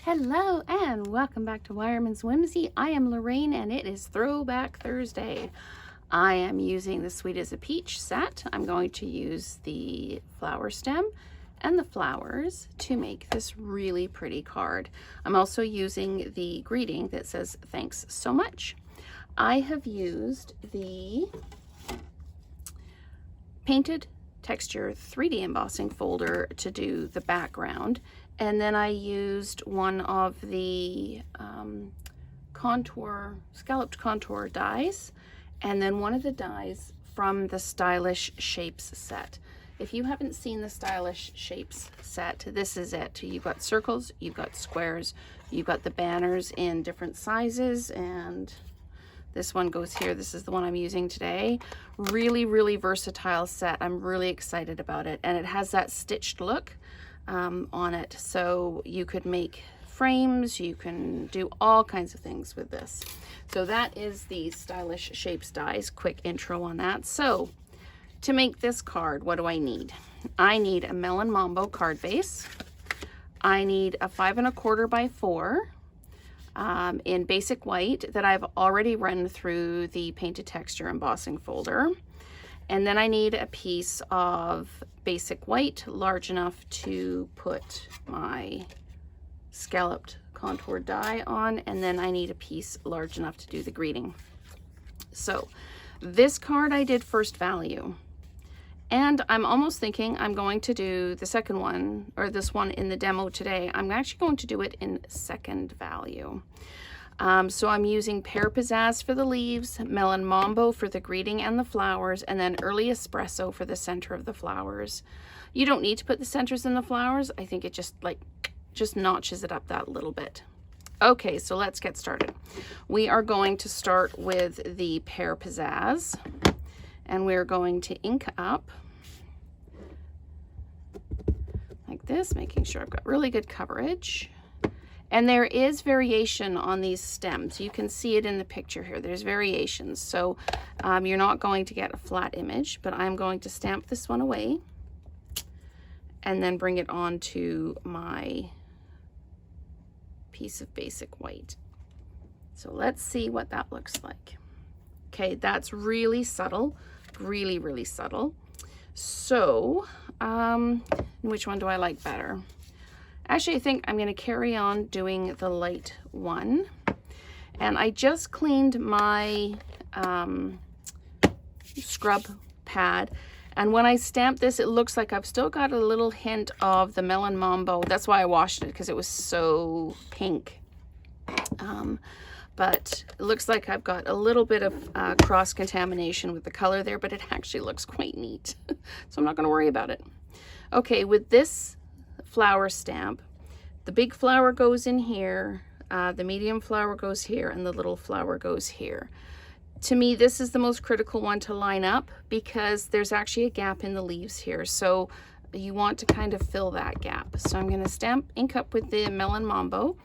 Hello and welcome back to Wireman's Whimsy. I am Lorraine and it is Throwback Thursday. I am using the Sweet as a Peach set. I'm going to use the flower stem and the flowers to make this really pretty card. I'm also using the greeting that says thanks so much. I have used the painted texture 3D embossing folder to do the background. And then I used one of the scalloped contour dies, and then one of the dies from the Stylish Shapes set. If you haven't seen the Stylish Shapes set, this is it. You've got circles, you've got squares, you've got the banners in different sizes, and this one goes here. This is the one I'm using today. Really, really versatile set. I'm really excited about it, and it has that stitched look on it, so you could make frames, you can do all kinds of things with this. So that is the Stylish Shapes dies. Quick intro on that. So to make this card, what do I need? I need a Melon Mambo card base. I need a 5 1/4 by 4 in basic white that I've already run through the painted texture embossing folder. And then I need a piece of basic white large enough to put my scalloped contour die on, and then I need a piece large enough to do the greeting. So this card I did first value, and I'm almost thinking I'm going to do the second one, or this one in the demo today. I'm actually going to do it in second value. So I'm using Pear Pizzazz for the leaves, Melon Mambo for the greeting and the flowers, and then Early Espresso for the center of the flowers. You don't need to put the centers in the flowers. I think it just notches it up that little bit. Okay, so let's get started. We are going to start with the Pear Pizzazz, and we're going to ink up like this, making sure I've got really good coverage. And there is variation on these stems. You can see it in the picture here. There's variations. So you're not going to get a flat image, but I'm going to stamp this one away and then bring it onto my piece of basic white. So let's see what that looks like. Okay, that's really subtle, really, really subtle. So which one do I like better? Actually, I think I'm going to carry on doing the light one. And I just cleaned my scrub pad. And when I stamp this, it looks like I've still got a little hint of the Melon Mambo. That's why I washed it, because it was so pink. But it looks like I've got a little bit of cross-contamination with the color there, but it actually looks quite neat. So I'm not going to worry about it. Okay, with this flower stamp, the big flower goes in here, the medium flower goes here, and the little flower goes here. To me, this is the most critical one to line up because there's actually a gap in the leaves here, so you want to kind of fill that gap. So I'm going to ink up with the Melon Mambo.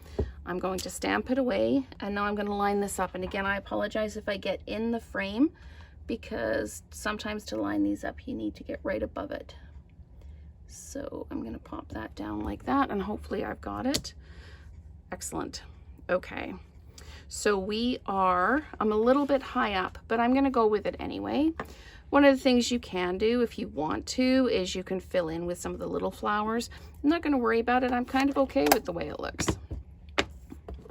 I'm going to stamp it away, and now I'm going to line this up. And again, I apologize if I get in the frame, because sometimes to line these up you need to get right above it. So I'm going to pop that down like that, and hopefully I've got it. Excellent. Okay, so I'm a little bit high up, but I'm going to go with it anyway. One of the things you can do if you want to is you can fill in with some of the little flowers. I'm not going to worry about it. I'm kind of okay with the way it looks.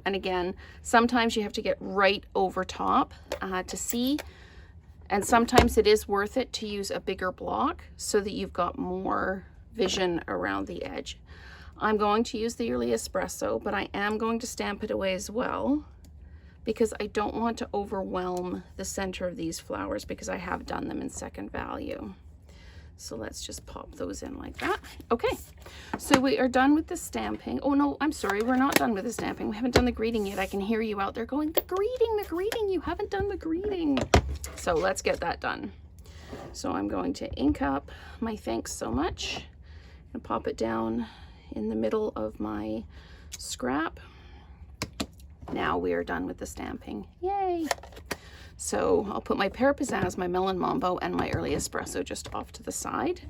And again, sometimes you have to get right over top to see. And sometimes it is worth it to use a bigger block so that you've got more vision around the edge. I'm going to use the Early Espresso, but I am going to stamp it away as well, because I don't want to overwhelm the center of these flowers, because I have done them in second value. So let's just pop those in like that. Okay, so we are done with the stamping. Oh no, I'm sorry, we're not done with the stamping. We haven't done the greeting yet. I can hear you out there going, the greeting, you haven't done the greeting. So let's get that done. So I'm going to ink up my thanks so much and pop it down in the middle of my scrap. Now we are done with the stamping. Yay! So I'll put my Pear Pizzazz, my Melon Mambo, and my Early Espresso just off to the side.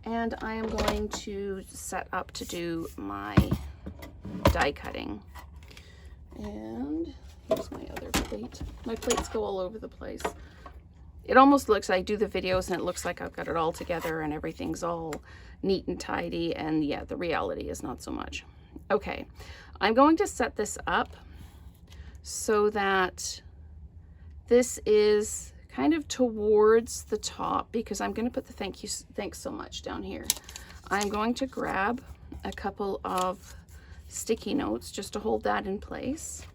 And I am going to set up to do my die cutting. And here's my other plate. My plates go all over the place. It almost looks, I do the videos and it looks like I've got it all together and everything's all neat and tidy, and yeah, the reality is not so much. Okay, I'm going to set this up so that this is kind of towards the top, because I'm going to put the thanks so much down here. I'm going to grab a couple of sticky notes just to hold that in place.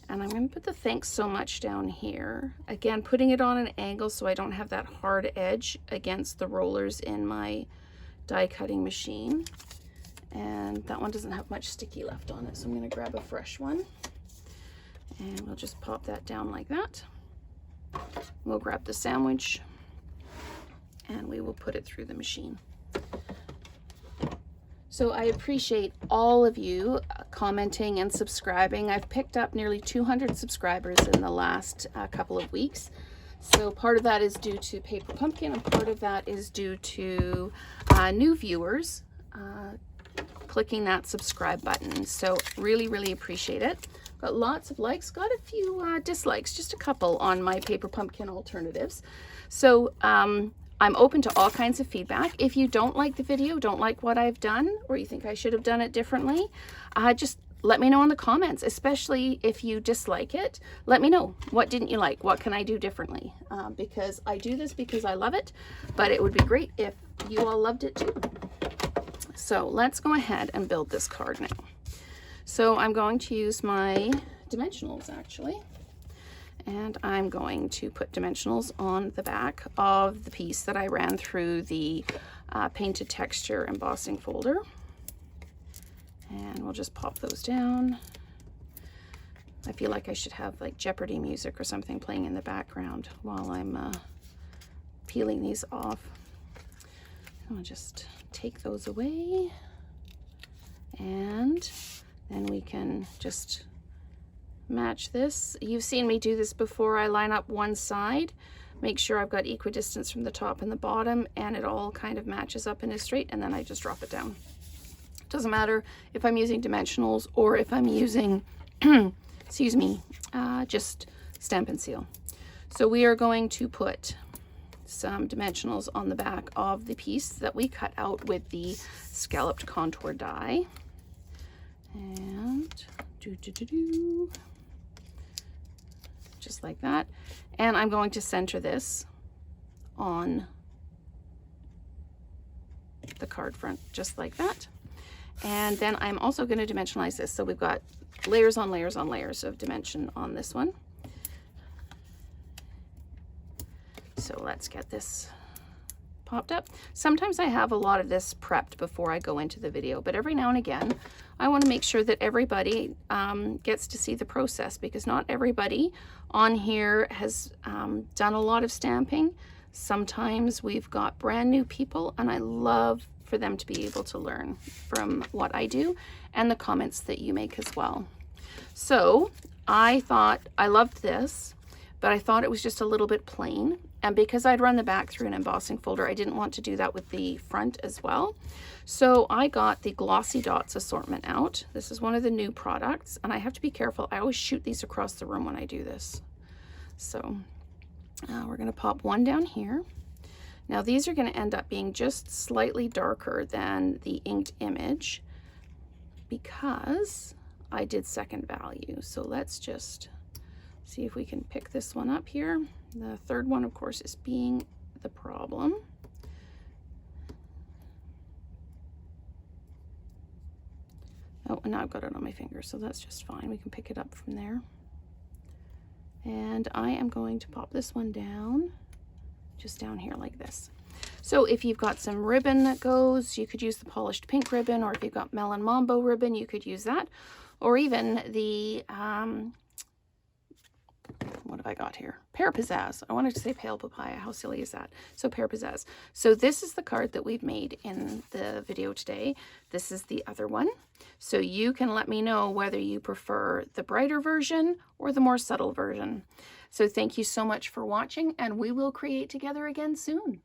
And I'm going to put the thanks so much down here. Again, putting it on an angle so I don't have that hard edge against the rollers in my die cutting machine. And that one doesn't have much sticky left on it, so I'm going to grab a fresh one. And we'll just pop that down like that. We'll grab the sandwich and we will put it through the machine. So I appreciate all of you commenting and subscribing. I've picked up nearly 200 subscribers in the last couple of weeks. So part of that is due to Paper Pumpkin, and part of that is due to new viewers clicking that subscribe button. So really, really appreciate it. Got lots of likes, got a few dislikes, just a couple on my Paper Pumpkin alternatives. So I'm open to all kinds of feedback. If you don't like the video, don't like what I've done, or you think I should have done it differently, just let me know in the comments, especially if you dislike it. Let me know, what didn't you like? What can I do differently? Because I do this because I love it, but it would be great if you all loved it too. So let's go ahead and build this card now. So I'm going to use my dimensionals actually. And I'm going to put dimensionals on the back of the piece that I ran through the painted texture embossing folder. And we'll just pop those down. I feel like I should have like Jeopardy music or something playing in the background while I'm peeling these off. I'll just take those away. And then we can just match this. You've seen me do this before. I line up one side, make sure I've got equidistance from the top and the bottom, and it all kind of matches up and is straight, and then I just drop it down. Doesn't matter if I'm using dimensionals or if I'm using, excuse me, just Stampin' Seal. So we are going to put some dimensionals on the back of the piece that we cut out with the scalloped contour die. And just like that. And I'm going to center this on the card front, just like that. And then I'm also going to dimensionalize this. So we've got layers on layers on layers of dimension on this one. So let's get this popped up. Sometimes I have a lot of this prepped before I go into the video, but every now and again I want to make sure that everybody gets to see the process, because not everybody on here has done a lot of stamping. Sometimes we've got brand new people, and I love for them to be able to learn from what I do and the comments that you make as well. So I thought I loved this, but I thought it was just a little bit plain. And because I'd run the back through an embossing folder, I didn't want to do that with the front as well. So I got the Glossy Dots assortment out. This is one of the new products, and I have to be careful. I always shoot these across the room when I do this. So we're going to pop one down here. Now these are going to end up being just slightly darker than the inked image because I did second value. So let's just see if we can pick this one up here. The third one, of course, is being the problem. Oh, and now I've got it on my finger, so that's just fine. We can pick it up from there. And I am going to pop this one down, just down here like this. So if you've got some ribbon that goes, you could use the polished pink ribbon, or if you've got Melon Mambo ribbon, you could use that. Or even the, what have I got here? Pear Pizzazz. I wanted to say Pale Papaya. How silly is that? So Pear Pizzazz. So this is the card that we've made in the video today. This is the other one. So you can let me know whether you prefer the brighter version or the more subtle version. So thank you so much for watching, and we will create together again soon.